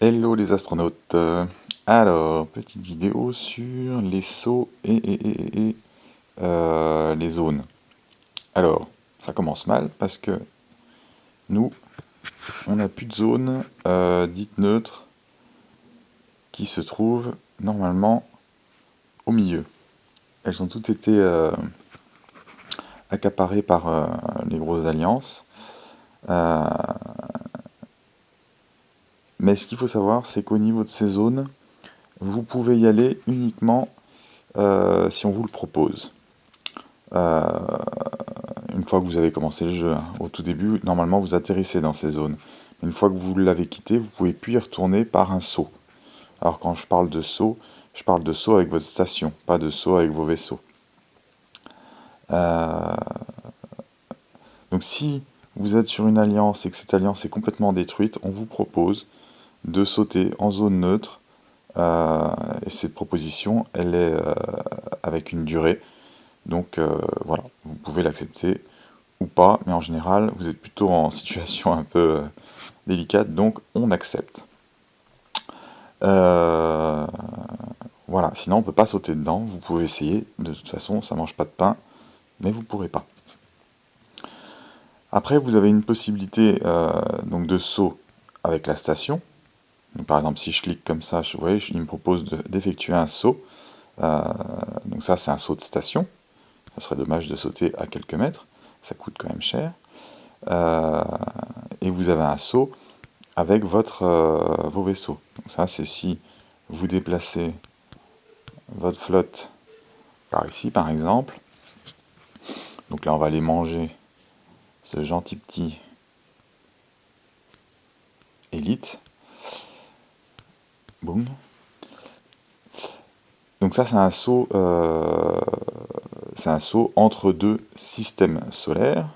Hello les astronautes. Alors, petite vidéo sur les sauts et les zones. Alors, ça commence mal parce que nous, on n'a plus de zone dite neutre qui se trouve normalement au milieu. Elles ont toutes été accaparées par les grosses alliances. Mais ce qu'il faut savoir, c'est qu'au niveau de ces zones, vous pouvez y aller uniquement si on vous le propose. Une fois que vous avez commencé le jeu, hein. Au tout début, normalement, vous atterrissez dans ces zones. Une fois que vous l'avez quitté, vous pouvez plus y retourner par un saut. Alors quand je parle de saut, je parle de saut avec votre station, pas de saut avec vos vaisseaux. Donc si vous êtes sur une alliance et que cette alliance est complètement détruite, on vous propose de sauter en zone neutre. Et cette proposition, elle est avec une durée. Donc voilà, vous pouvez l'accepter ou pas, mais en général, vous êtes plutôt en situation un peu délicate, donc on accepte. Voilà, sinon on peut pas sauter dedans, vous pouvez essayer, de toute façon ça mange pas de pain, mais vous pourrez pas. Après vous avez une possibilité donc de saut avec la station. Donc, par exemple si je clique comme ça, vous voyez, il me propose d'effectuer un saut. Donc ça c'est un saut de station, ça serait dommage de sauter à quelques mètres, ça coûte quand même cher. Et vous avez un saut avec vos vaisseaux. Donc ça c'est si vous déplacez votre flotte par ici par exemple. Donc là on va aller manger ce gentil petit élite. Boum. Donc ça c'est un saut entre deux systèmes solaires.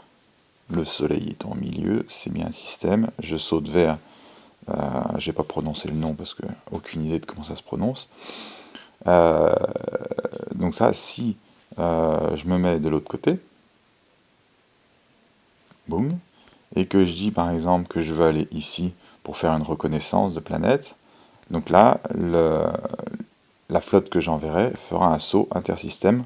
Le soleil est en milieu, c'est bien un système. Je saute vers, j'ai pas prononcé le nom parce que aucune idée de comment ça se prononce. Donc ça, si je me mets de l'autre côté, boum, et que je dis par exemple que je veux aller ici pour faire une reconnaissance de planète, donc là, la flotte que j'enverrai fera un saut intersystème.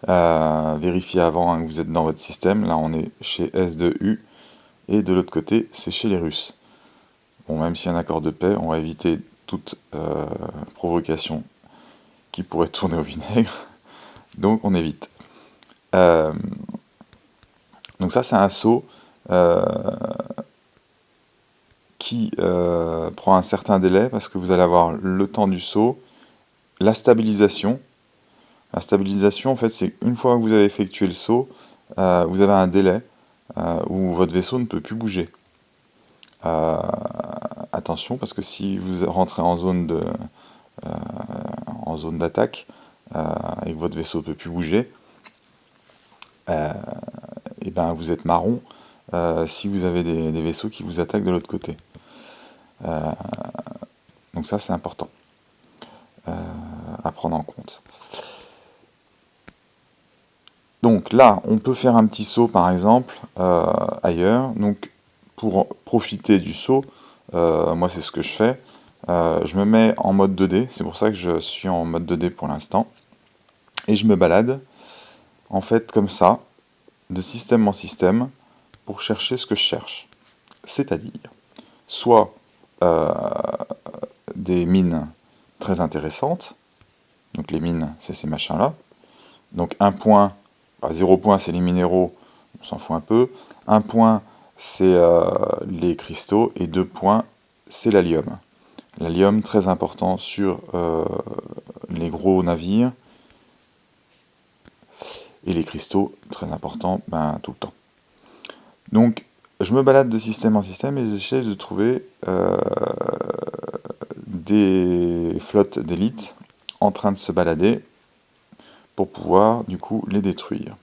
Vérifiez avant que vous êtes dans votre système. Là, on est chez S2U, et de l'autre côté, c'est chez les Russes. Bon, même s'il y a un accord de paix, on va éviter toute provocation qui pourrait tourner au vinaigre. Donc, on évite. Donc ça, c'est un saut qui prend un certain délai parce que vous allez avoir le temps du saut, la stabilisation. La stabilisation, en fait, c'est une fois que vous avez effectué le saut, vous avez un délai où votre vaisseau ne peut plus bouger. Attention, parce que si vous rentrez en zone d'attaque et que votre vaisseau ne peut plus bouger, et ben vous êtes marron si vous avez des vaisseaux qui vous attaquent de l'autre côté. Donc ça c'est important à prendre en compte. Donc là, on peut faire un petit saut par exemple ailleurs. Donc pour profiter du saut, moi c'est ce que je fais. Je me mets en mode 2D, c'est pour ça que je suis en mode 2D pour l'instant. Et je me balade, en fait comme ça, de système en système, pour chercher ce que je cherche. C'est-à-dire, soit des mines très intéressantes, donc les mines, c'est ces machins-là. Donc un point, 0 point c'est les minéraux, on s'en fout un peu. Un point c'est les cristaux, et 2 points c'est l'allium. L'allium très important sur les gros navires, et les cristaux très importants tout le temps. Donc je me balade de système en système et j'essaie de trouver des flottes d'élite en train de se balader pour pouvoir du coup les détruire.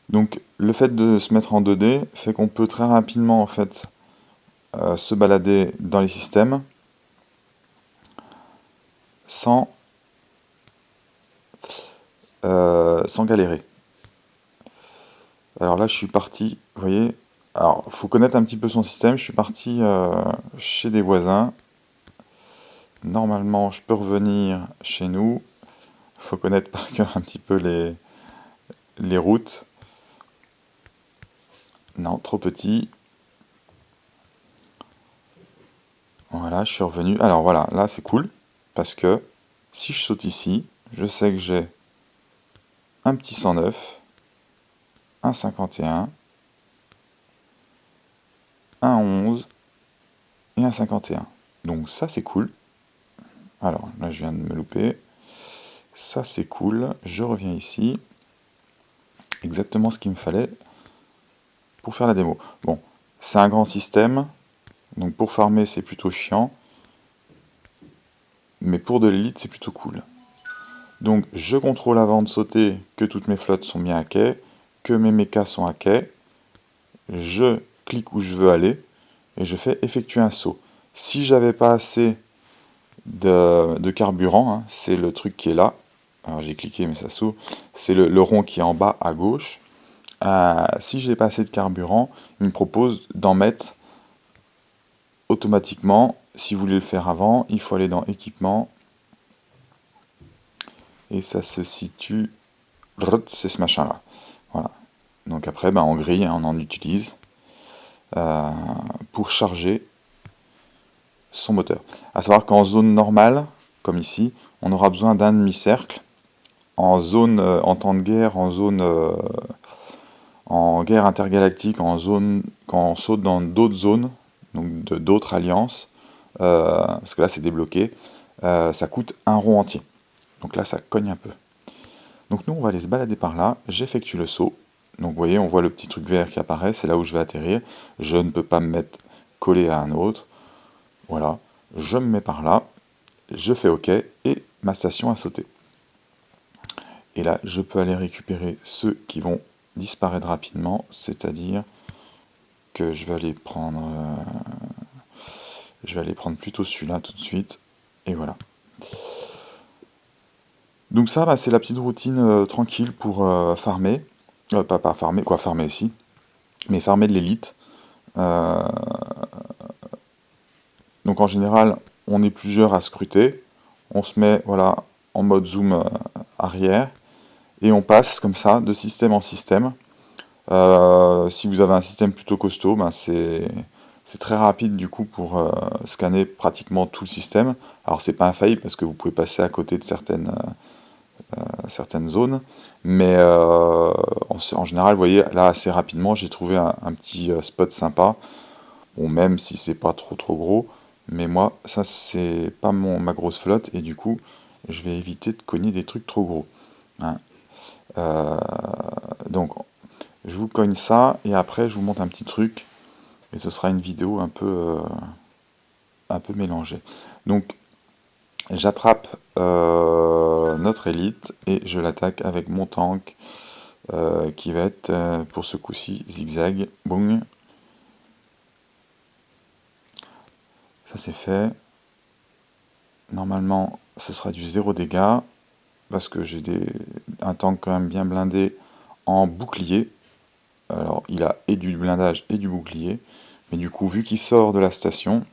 Donc le fait de se mettre en 2D fait qu'on peut très rapidement en fait se balader dans les systèmes sans galérer. Alors là je suis parti, vous voyez, Alors, faut connaître un petit peu son système. Je suis parti chez des voisins. Normalement, je peux revenir chez nous. Faut connaître par cœur un petit peu les routes. Non, trop petit. Voilà, je suis revenu. Alors voilà, là c'est cool. Parce que si je saute ici, je sais que j'ai un petit 109, un 51, un 11 et un 51. Donc ça c'est cool. Alors là je viens de me louper. Ça c'est cool. Je reviens ici. Exactement ce qu'il me fallait pour faire la démo. Bon, c'est un grand système. Donc pour farmer c'est plutôt chiant. Mais pour de l'élite c'est plutôt cool. Donc je contrôle avant de sauter que toutes mes flottes sont bien à quai, que mes mechas sont à quai. Je clique où je veux aller et je fais effectuer un saut. Si j'avais pas assez de carburant, hein, c'est le truc qui est là. Alors j'ai cliqué mais ça s'ouvre. C'est le rond qui est en bas à gauche. Si j'ai pas assez de carburant, il me propose d'en mettre automatiquement. Si vous voulez le faire avant, il faut aller dans équipement. Et ça se situe... C'est ce machin là. Voilà. Donc après, en grille, hein, on en utilise pour charger son moteur. À savoir qu'en zone normale, comme ici, on aura besoin d'un demi-cercle. En zone, en temps de guerre, en zone, en guerre intergalactique, en zone, quand on saute dans d'autres zones, donc d'autres alliances, parce que là c'est débloqué, ça coûte un rond entier. Donc là ça cogne un peu. Donc nous on va aller se balader par là, j'effectue le saut. Donc vous voyez, on voit le petit truc vert qui apparaît, c'est là où je vais atterrir. Je ne peux pas me mettre collé à un autre. Voilà, je me mets par là, je fais OK, et ma station a sauté. Et là, je peux aller récupérer ceux qui vont disparaître rapidement, c'est-à-dire que je vais aller prendre plutôt celui-là tout de suite, et voilà. Donc ça, c'est la petite routine tranquille pour farmer, pas farmer, quoi, farmer ici, mais farmer de l'élite. Donc en général, on est plusieurs à scruter, on se met voilà, en mode zoom arrière, et on passe comme ça de système en système. Si vous avez un système plutôt costaud, c'est très rapide du coup pour scanner pratiquement tout le système. Alors c'est pas infaillible parce que vous pouvez passer à côté de certaines zones, mais en général, vous voyez, là assez rapidement, j'ai trouvé un petit spot sympa. Bon, même si c'est pas trop gros, mais moi, ça c'est pas ma grosse flotte, et du coup, je vais éviter de cogner des trucs trop gros. Hein. Donc, je vous cogne ça, et après, je vous montre un petit truc, et ce sera une vidéo un peu mélangée. Donc, j'attrape notre élite, et je l'attaque avec mon tank, qui va être, pour ce coup-ci, zigzag, boum. Ça c'est fait. Normalement, ce sera du 0 dégâts, parce que j'ai un tank quand même bien blindé en bouclier. Alors, il a et du blindage et du bouclier, mais du coup, vu qu'il sort de la station,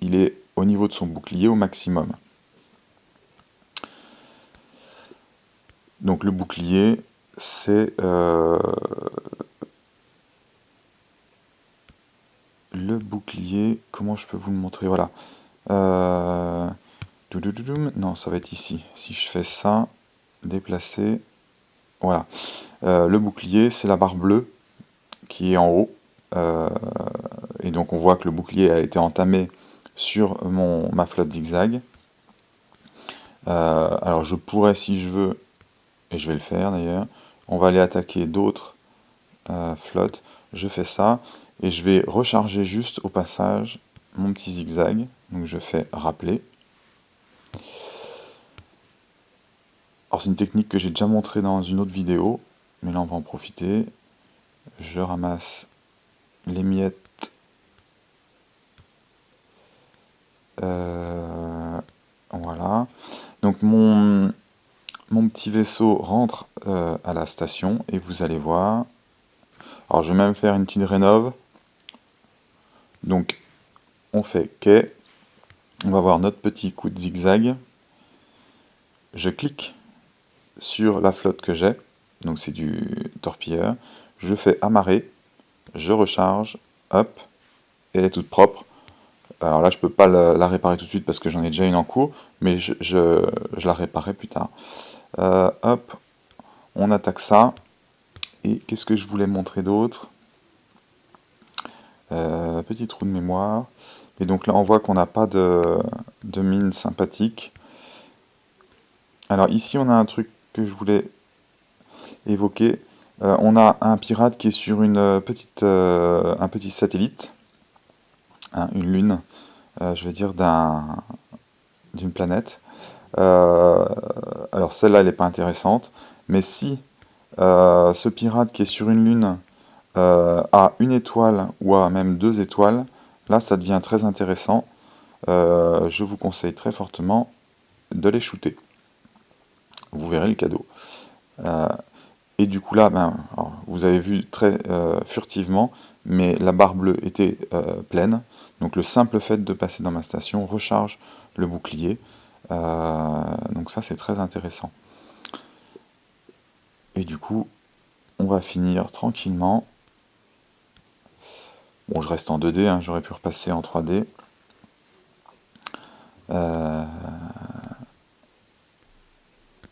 il est au niveau de son bouclier au maximum. Donc le bouclier, c'est le bouclier, comment je peux vous le montrer, voilà. Non, ça va être ici. Si je fais ça, déplacer, voilà. Le bouclier, c'est la barre bleue qui est en haut. Et donc on voit que le bouclier a été entamé sur ma flotte zigzag. Alors je pourrais, si je veux, et je vais le faire d'ailleurs, on va aller attaquer d'autres flottes. Je fais ça, et je vais recharger juste au passage mon petit zigzag. Donc je fais rappeler. Alors c'est une technique que j'ai déjà montrée dans une autre vidéo, mais là on va en profiter. Je ramasse les miettes. Voilà. Donc mon petit vaisseau rentre à la station, et vous allez voir. Alors je vais même faire une petite rénov. Donc on fait quai, on va voir notre petit coup de zigzag, je clique sur la flotte que j'ai, donc c'est du torpilleur, je fais amarrer, je recharge, hop, et elle est toute propre. Alors là je peux pas la réparer tout de suite parce que j'en ai déjà une en cours, mais je la réparerai plus tard. Hop, on attaque ça, et qu'est-ce que je voulais montrer d'autre? Petit trou de mémoire, et donc là on voit qu'on n'a pas de mine sympathique. Alors ici on a un truc que je voulais évoquer. On a un pirate qui est sur un petit satellite, hein, une lune, je vais dire d'une planète. Alors celle-là elle n'est pas intéressante, mais si ce pirate qui est sur une lune a une étoile ou a même 2 étoiles, là ça devient très intéressant. Je vous conseille très fortement de les shooter. Vous verrez le cadeau. Et du coup là, alors, vous avez vu très furtivement, mais la barre bleue était pleine. Donc le simple fait de passer dans ma station recharge le bouclier. Donc ça c'est très intéressant. Et du coup, on va finir tranquillement. Bon, je reste en 2D, hein, j'aurais pu repasser en 3D.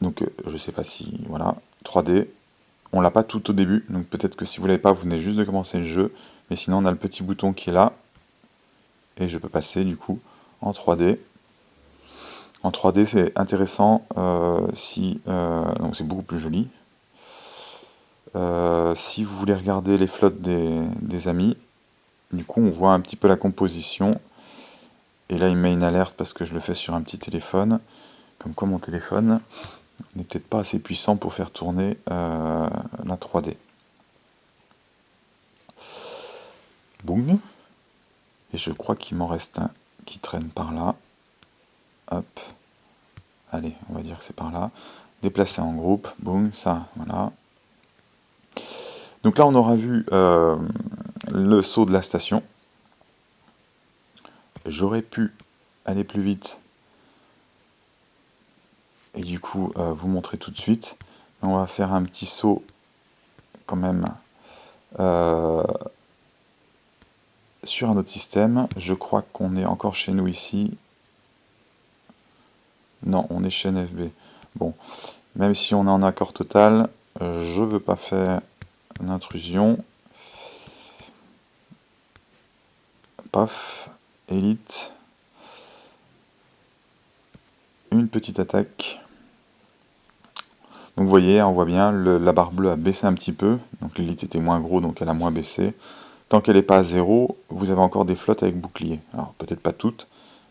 Donc je sais pas si... Voilà, 3D. On l'a pas tout au début, donc peut-être que si vous l'avez pas, vous venez juste de commencer le jeu. Mais sinon, on a le petit bouton qui est là. Et je peux passer du coup en 3D. En 3D, c'est intéressant donc c'est beaucoup plus joli. Si vous voulez regarder les flottes des amis, du coup, on voit un petit peu la composition. Et là, il met une alerte parce que je le fais sur un petit téléphone. Comme quoi, mon téléphone n'est peut-être pas assez puissant pour faire tourner la 3D. Boum. Et je crois qu'il m'en reste un qui traîne par là. Hop. Allez, on va dire que c'est par là. Déplacer en groupe. Boum, ça, voilà. Donc là, on aura vu le saut de la station. J'aurais pu aller plus vite et du coup vous montrer tout de suite. On va faire un petit saut quand même sur un autre système. Je crois qu'on est encore chez nous ici. Non, on est chez NFB. Bon, même si on est en accord total, je veux pas faire une intrusion. Paf, élite. Une petite attaque. Donc vous voyez, on voit bien, la barre bleue a baissé un petit peu. Donc l'élite était moins gros, donc elle a moins baissé. Tant qu'elle n'est pas à 0, vous avez encore des flottes avec bouclier. Alors peut-être pas toutes,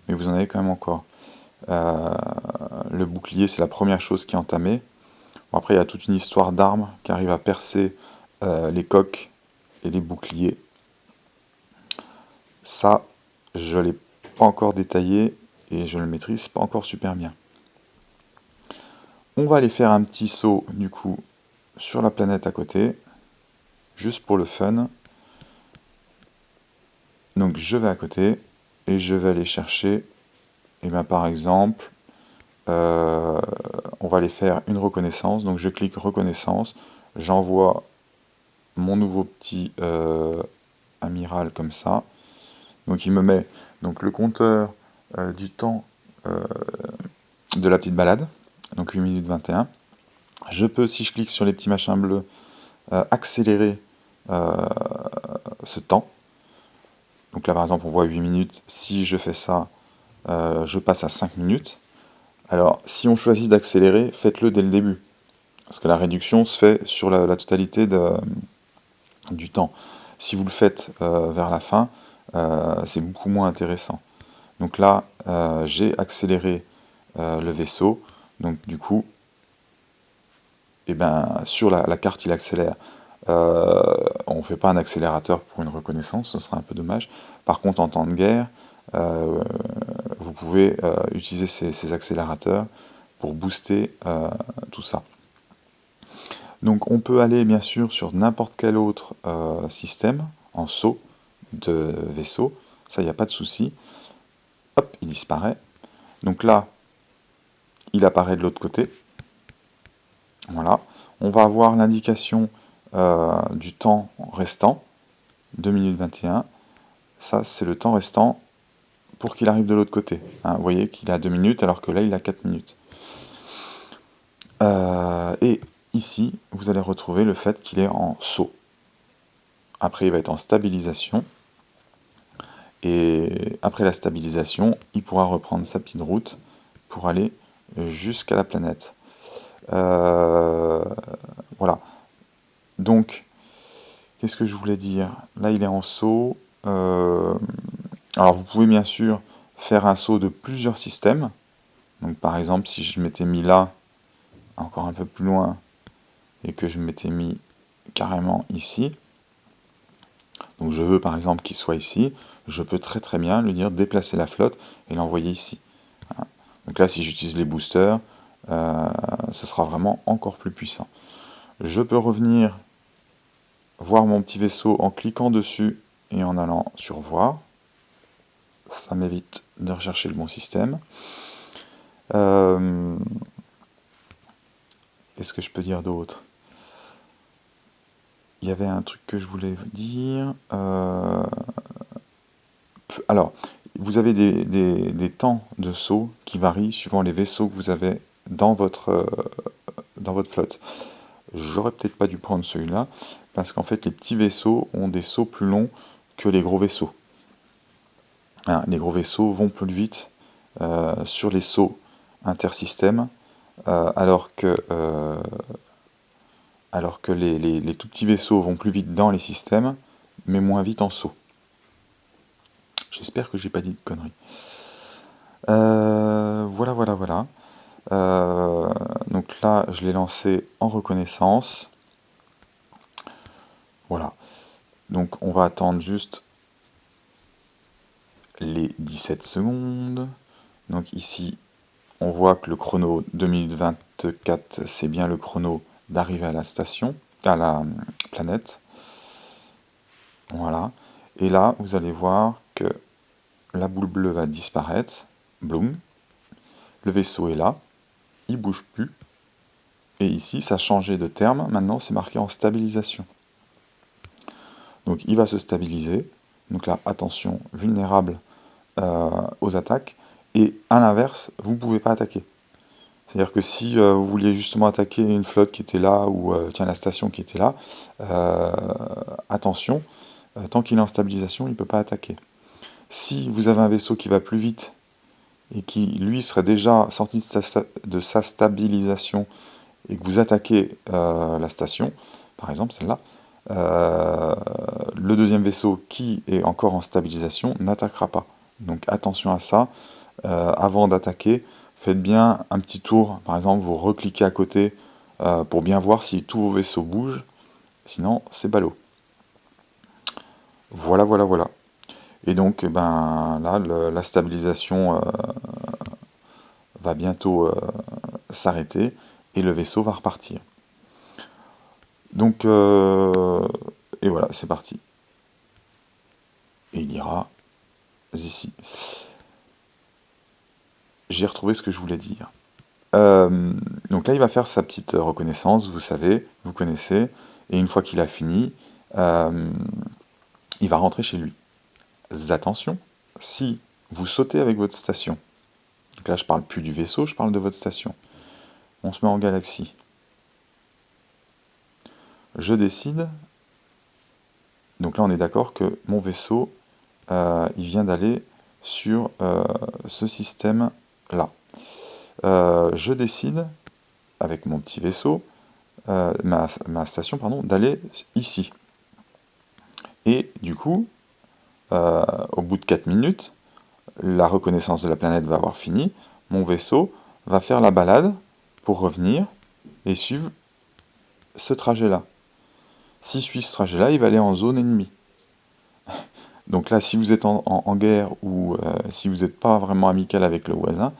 mais vous en avez quand même encore. Le bouclier, c'est la première chose qui est entamée. Bon, après, il y a toute une histoire d'armes qui arrivent à percer les coques et les boucliers. Ça, je ne l'ai pas encore détaillé et je ne le maîtrise pas encore super bien. On va aller faire un petit saut, du coup, sur la planète à côté, juste pour le fun. Donc je vais à côté et je vais aller chercher, et bien par exemple, on va aller faire une reconnaissance. Donc je clique reconnaissance, j'envoie mon nouveau petit amiral comme ça. Donc il me met donc le compteur du temps de la petite balade, donc 8 minutes 21. Je peux, si je clique sur les petits machins bleus, accélérer ce temps. Donc là par exemple on voit 8 minutes, si je fais ça, je passe à 5 minutes. Alors si on choisit d'accélérer, faites-le dès le début, parce que la réduction se fait sur la totalité du temps. Si vous le faites vers la fin, c'est beaucoup moins intéressant. Donc là, j'ai accéléré le vaisseau, donc du coup, sur la carte il accélère. On ne fait pas un accélérateur pour une reconnaissance, ce serait un peu dommage. Par contre, en temps de guerre, vous pouvez utiliser ces accélérateurs pour booster tout ça. Donc on peut aller bien sûr sur n'importe quel autre système en saut de vaisseau. ça, il n'y a pas de souci. Hop, il disparaît. Donc là, il apparaît de l'autre côté. Voilà. On va avoir l'indication du temps restant, 2 minutes 21. Ça, c'est le temps restant pour qu'il arrive de l'autre côté. Hein, vous voyez qu'il a 2 minutes alors que là, il a 4 minutes. Et ici, vous allez retrouver le fait qu'il est en saut. Après, il va être en stabilisation. Et après la stabilisation, il pourra reprendre sa petite route pour aller jusqu'à la planète. Voilà. Donc, qu'est-ce que je voulais dire? Là, il est en saut. Alors, vous pouvez bien sûr faire un saut de plusieurs systèmes. Donc, par exemple, si je m'étais mis là, encore un peu plus loin, et que je m'étais mis carrément ici, donc je veux par exemple qu'il soit ici, je peux très très bien lui dire déplacer la flotte et l'envoyer ici. Donc là, si j'utilise les boosters, ce sera vraiment encore plus puissant. Je peux revenir voir mon petit vaisseau en cliquant dessus et en allant sur voir. Ça m'évite de rechercher le bon système. Qu'est-ce que je peux dire d'autre? Il y avait un truc que je voulais vous dire. Alors, vous avez des temps de saut qui varient suivant les vaisseaux que vous avez dans votre flotte. J'aurais peut-être pas dû prendre celui-là, parce qu'en fait, les petits vaisseaux ont des sauts plus longs que les gros vaisseaux. Hein, les gros vaisseaux vont plus vite sur les sauts intersystèmes, alors que les tout petits vaisseaux vont plus vite dans les systèmes, mais moins vite en saut. J'espère que j'ai pas dit de conneries. Voilà. Donc là, je l'ai lancé en reconnaissance. Voilà. Donc on va attendre juste les 17 secondes. Donc ici, on voit que le chrono 2 minutes 24, c'est bien le chrono d'arriver à la station, à la planète. Voilà. Et là, vous allez voir que la boule bleue va disparaître. Bloom. Le vaisseau est là. Il bouge plus. Et ici, ça a changé de terme. Maintenant, c'est marqué en stabilisation. Donc, il va se stabiliser. Donc là, attention, vulnérable aux attaques. Et à l'inverse, vous ne pouvez pas attaquer. C'est-à-dire que si vous vouliez justement attaquer une flotte qui était là, ou la station qui était là, attention, tant qu'il est en stabilisation, il ne peut pas attaquer. Si vous avez un vaisseau qui va plus vite, et qui, lui, serait déjà sorti de sa stabilisation, et que vous attaquez la station, par exemple celle-là, le deuxième vaisseau qui est encore en stabilisation n'attaquera pas. Donc attention à ça, avant d'attaquer, faites bien un petit tour, par exemple vous recliquez à côté pour bien voir si tous vos vaisseaux bougent, sinon c'est ballot. Voilà. Et donc ben là, la stabilisation va bientôt s'arrêter et le vaisseau va repartir. Donc, et voilà, c'est parti. Et il ira ici. J'ai retrouvé ce que je voulais dire. Donc là, il va faire sa petite reconnaissance, vous savez, vous connaissez, et une fois qu'il a fini, il va rentrer chez lui. Attention, si vous sautez avec votre station, donc là je parle plus du vaisseau, je parle de votre station, on se met en galaxie. Je décide, donc là on est d'accord que mon vaisseau, il vient d'aller sur ce système-là. Je décide, avec mon petit vaisseau, ma station, pardon, d'aller ici. Et du coup, au bout de 4 minutes, la reconnaissance de la planète va avoir fini, mon vaisseau va faire la balade pour revenir et suivre ce trajet-là. S'il suit ce trajet-là, il va aller en zone ennemie. Donc là, si vous êtes en guerre ou si vous n'êtes pas vraiment amical avec le voisin,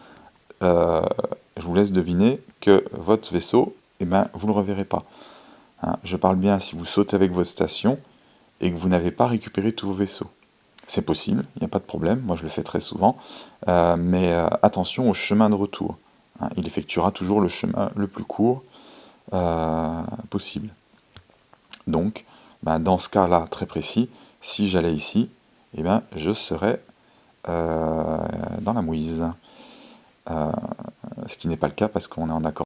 je vous laisse deviner que votre vaisseau, eh ben, vous ne le reverrez pas. Hein, je parle bien si vous sautez avec votre station et que vous n'avez pas récupéré tous vos vaisseaux. C'est possible, il n'y a pas de problème, moi je le fais très souvent, mais attention au chemin de retour. Hein. Il effectuera toujours le chemin le plus court possible. Donc, ben, dans ce cas-là très précis, si j'allais ici, eh ben, je serais dans la mouise. Ce qui n'est pas le cas parce qu'on est en accord.